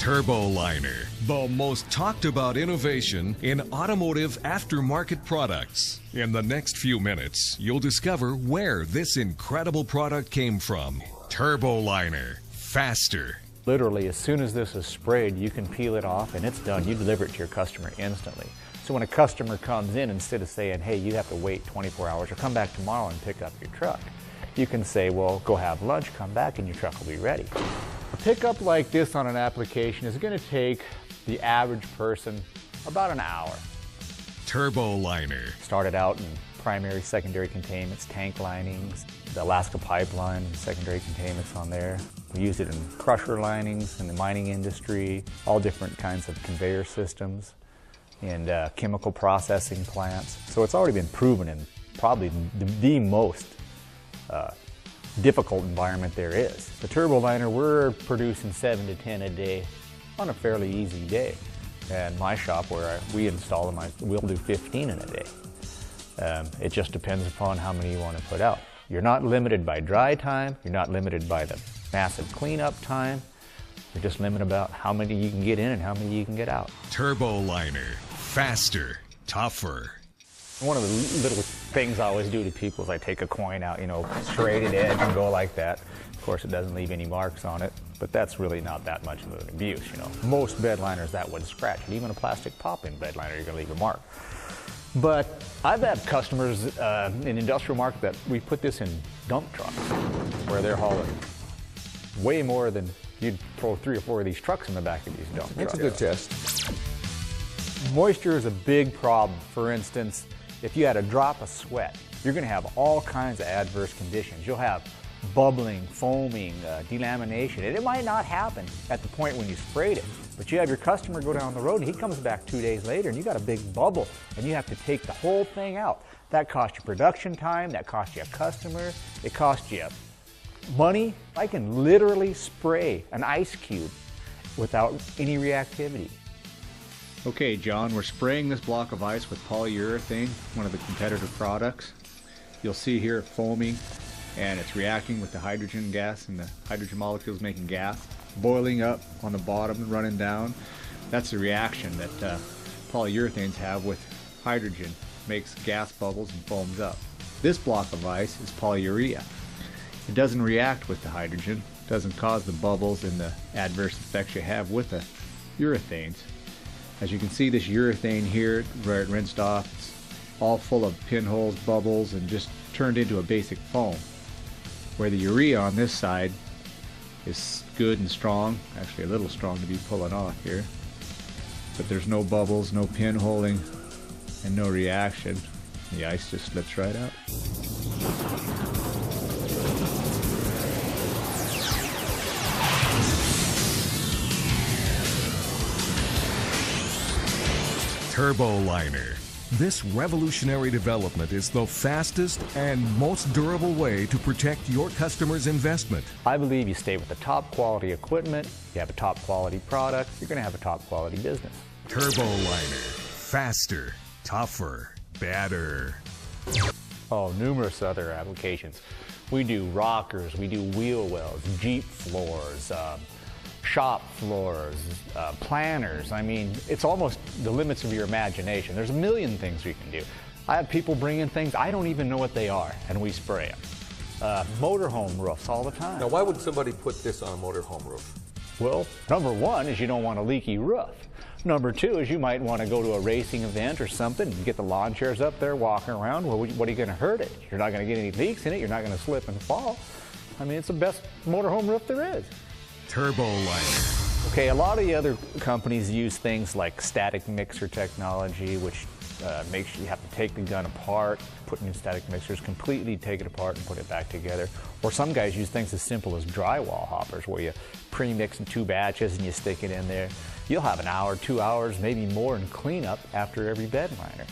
TurboLiner, the most talked about innovation in automotive aftermarket products. In the next few minutes, you'll discover where this incredible product came from. TurboLiner, faster. Literally, as soon as this is sprayed, you can peel it off and it's done. You deliver it to your customer instantly. So when a customer comes in, instead of saying, hey, you have to wait 24 hours or come back tomorrow and pick up your truck, you can say, well, go have lunch, come back, and your truck will be ready. A pickup like this on an application is going to take the average person about an hour. TurboLiner. Started out in primary, secondary containments, tank linings, the Alaska pipeline, secondary containments on there. We used it in crusher linings in the mining industry, all different kinds of conveyor systems, and chemical processing plants. So it's already been proven in probably the most difficult environment there is. The TurboLiner, we're producing 7 to 10 a day on a fairly easy day. And my shop where we install them, we'll do 15 in a day. It just depends upon how many you want to put out. You're not limited by dry time, you're not limited by the massive cleanup time, you're just limited about how many you can get in and how many you can get out. TurboLiner, faster, tougher. One of the little things I always do to people is I take a coin out, straight at edge and go like that. Of course, it doesn't leave any marks on it, but that's really not that much of an abuse, Most bed liners, that would scratch it. Even a plastic pop-in bed liner, you're gonna leave a mark. But I've had customers in industrial market that we put this in dump trucks where they're hauling way more than you'd throw 3 or 4 of these trucks in the back of these dump trucks. That's a good test. Moisture is a big problem. For instance, if you had a drop of sweat, you're going to have all kinds of adverse conditions. You'll have bubbling, foaming, delamination. And it might not happen at the point when you sprayed it, but you have your customer go down the road and he comes back 2 days later and you got a big bubble and you have to take the whole thing out. That costs you production time, that costs you a customer, it costs you money. I can literally spray an ice cube without any reactivity. Okay, John, we're spraying this block of ice with polyurethane, one of the competitive products. You'll see here foaming, and it's reacting with the hydrogen gas, and the hydrogen molecules making gas, boiling up on the bottom and running down. That's the reaction that polyurethanes have with hydrogen, makes gas bubbles and foams up. This block of ice is polyurea. It doesn't react with the hydrogen, doesn't cause the bubbles and the adverse effects you have with the urethanes. As you can see, this urethane here, where it rinsed off, it's all full of pinholes, bubbles, and just turned into a basic foam. Where the urea on this side is good and strong, actually a little strong to be pulling off here, but there's no bubbles, no pinholing, and no reaction. The ice just slips right out. TurboLiner. This revolutionary development is the fastest and most durable way to protect your customer's investment. I believe you stay with the top quality equipment, you have a top quality product, you're going to have a top quality business. TurboLiner. Faster, tougher, better. Oh, numerous other applications. We do rockers, we do wheel wells, Jeep floors, shop floors, planners. I mean, it's almost the limits of your imagination. There's a million things we can do. I have people bring in things, I don't even know what they are, and we spray them. Motorhome roofs all the time. Now, why would somebody put this on a motorhome roof? Well, number one is you don't want a leaky roof. Number two is you might want to go to a racing event or something and get the lawn chairs up there walking around. Well, what are you going to hurt it? You're not going to get any leaks in it. You're not going to slip and fall. I mean, it's the best motorhome roof there is. TurboLiner. Okay, a lot of the other companies use things like static mixer technology, which makes you have to take the gun apart, put in static mixers, completely take it apart and put it back together. Or some guys use things as simple as drywall hoppers, where you pre-mix in 2 batches and you stick it in there. You'll have an hour, 2 hours, maybe more in cleanup after every bed liner.